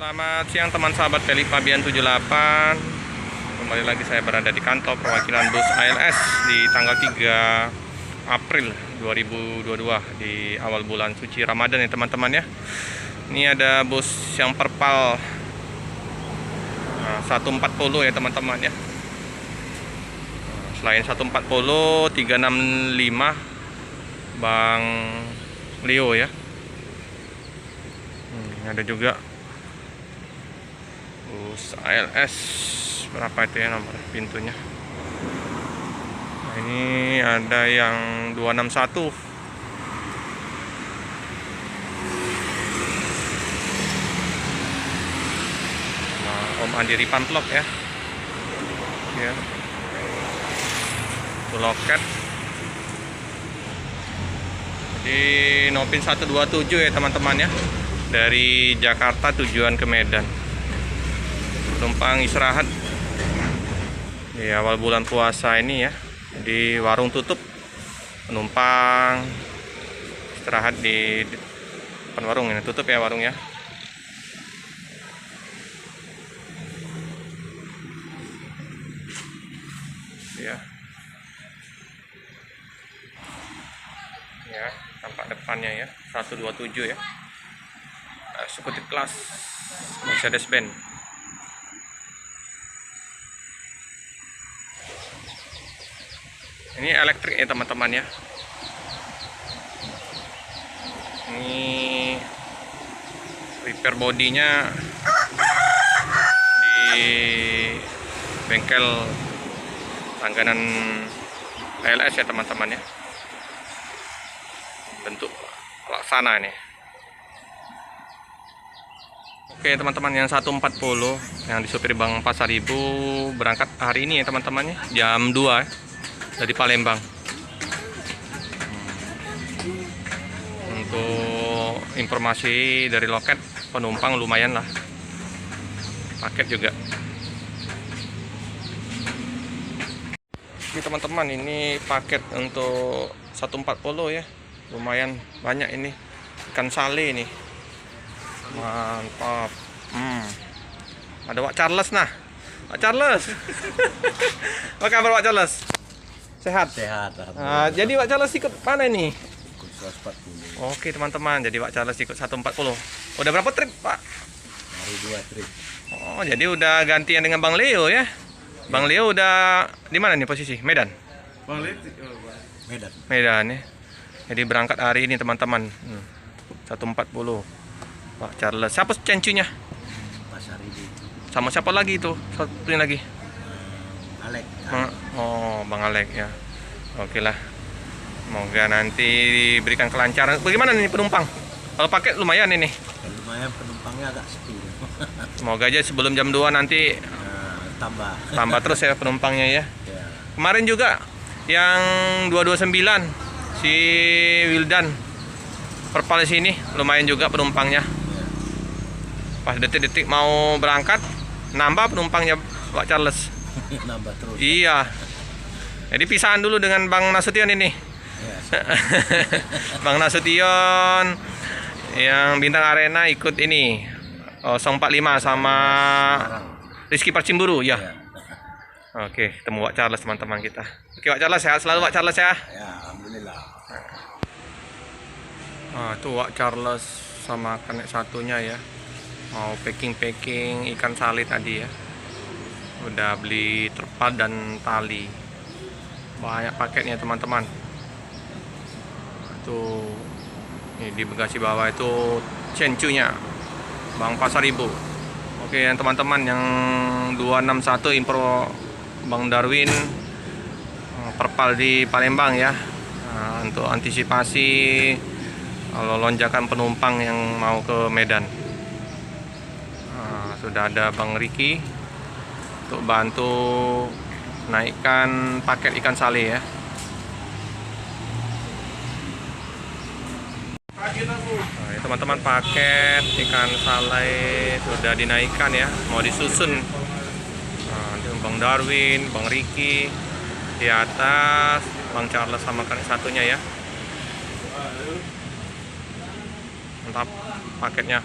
Selamat siang teman sahabat Peli Fabian 78. Kembali lagi saya berada di kantor perwakilan bus ALS di tanggal 3 April 2022 di awal bulan suci Ramadan ya teman-teman ya. Ini ada bus yang perpal 140 ya teman-teman ya. Selain 140, 365 Bang Leo ya. Ada juga bus ALS berapa itu ya nomor pintunya. Nah, ini ada yang 261. Nah, Om Andiri Pantlok ya. Ya. Itu loket. Di Nopin 127 ya teman-teman ya. Dari Jakarta tujuan ke Medan. Penumpang istirahat di awal bulan puasa ini ya. Di warung tutup, penumpang istirahat di depan warung ini, tutup ya warung ya. Ya. Ya, tampak depannya ya, 127 ya. Eksekutif kelas Mercedes-Benz. Ini elektrik ya teman-teman ya. Ini repair bodinya di bengkel langganan ALS ya teman-teman ya. Bentuk pelaksana ini. Oke teman-teman, yang 140 yang disupir Bang Pasaribu berangkat hari ini ya teman-teman ya, jam 2 ya, dari Palembang. Untuk informasi dari loket, penumpang lumayan lah, paket juga. Ini teman-teman, ini paket untuk 140 ya, lumayan banyak ini, ikan sale ini. Mantap. Ada Wak Charles nah. Wak Charles. Apa kabar Wak Charles? Sehat? Sehat. Jadi Wak Charles ikut mana ini? Ikut 140. Oke teman-teman, jadi Wak Charles ikut 140. Udah berapa trip Pak? Hari 2 trip. Oh, jadi udah gantian dengan Bang Leo ya? Bang Leo udah di mana nih posisi? Medan? Medan. Medan ya. Jadi berangkat hari ini teman-teman. 140. Pak Charles. Siapa cencunya? Pasaribu. Sama siapa lagi itu? Satunya lagi. Alek. Oh, Bang Alek ya. Oke lah. Semoga nanti diberikan kelancaran. Bagaimana nih penumpang? Kalau paket lumayan ini. Lumayan, penumpangnya agak sepi. Semoga aja sebelum jam 2 nanti tambah terus ya penumpangnya ya. Ya. Kemarin juga yang 229 si Wildan perpal sini lumayan juga penumpangnya. Pas detik-detik mau berangkat, nambah penumpangnya Pak Charles. Nambah terus. Iya. Jadi pisahan dulu dengan Bang Nasution ini. Ya. Bang Nasution yang Bintang Arena ikut ini 045 sama Rizky Parcimburu ya. Ya. Oke, ketemu Pak Charles teman-teman kita. Oke Pak Charles, sehat selalu Pak Charles ya. Ya, alhamdulillah. Tuh Pak Charles sama kenek satunya ya. Mau packing ikan sali tadi ya. Udah beli terpal dan tali. Banyak paketnya teman-teman. Tuh ini di bagasi bawah itu cencunya Bang Pasaribu. Oke yang teman-teman yang 261 impor Bang Darwin perpal di Palembang ya. Untuk antisipasi kalau lonjakan penumpang yang mau ke Medan. Sudah ada Bang Riki untuk bantu naikkan paket ikan sale ya. Teman-teman, paket ikan sale sudah dinaikkan ya, mau disusun. Bang Darwin, Bang Riki di atas, Bang Charles sama kan satunya ya. Mantap paketnya.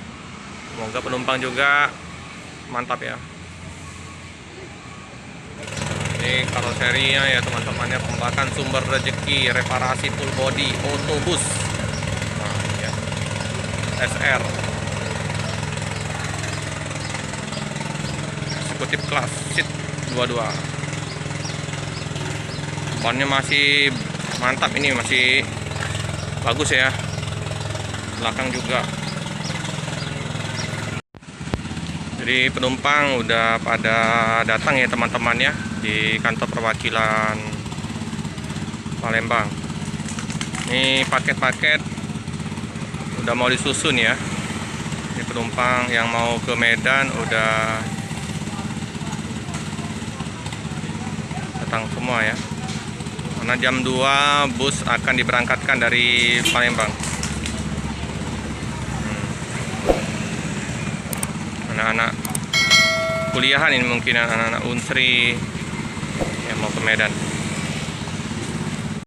Semoga penumpang juga mantap ya. Ini karoserinya ya teman-temannya, pembakan sumber rezeki, reparasi full body, otobus. Nah, ya. SR. Eksekutif kelas seat 22. Bannya masih mantap, ini masih bagus ya. Belakang juga. Jadi penumpang udah pada datang ya teman-teman ya di kantor perwakilan Palembang. Ini paket-paket udah mau disusun ya. Ini penumpang yang mau ke Medan udah datang semua ya. Karena jam 2 bus akan diberangkatkan dari Palembang. Anak-anak kuliahan ini, mungkin anak-anak Unsri yang mau ke Medan.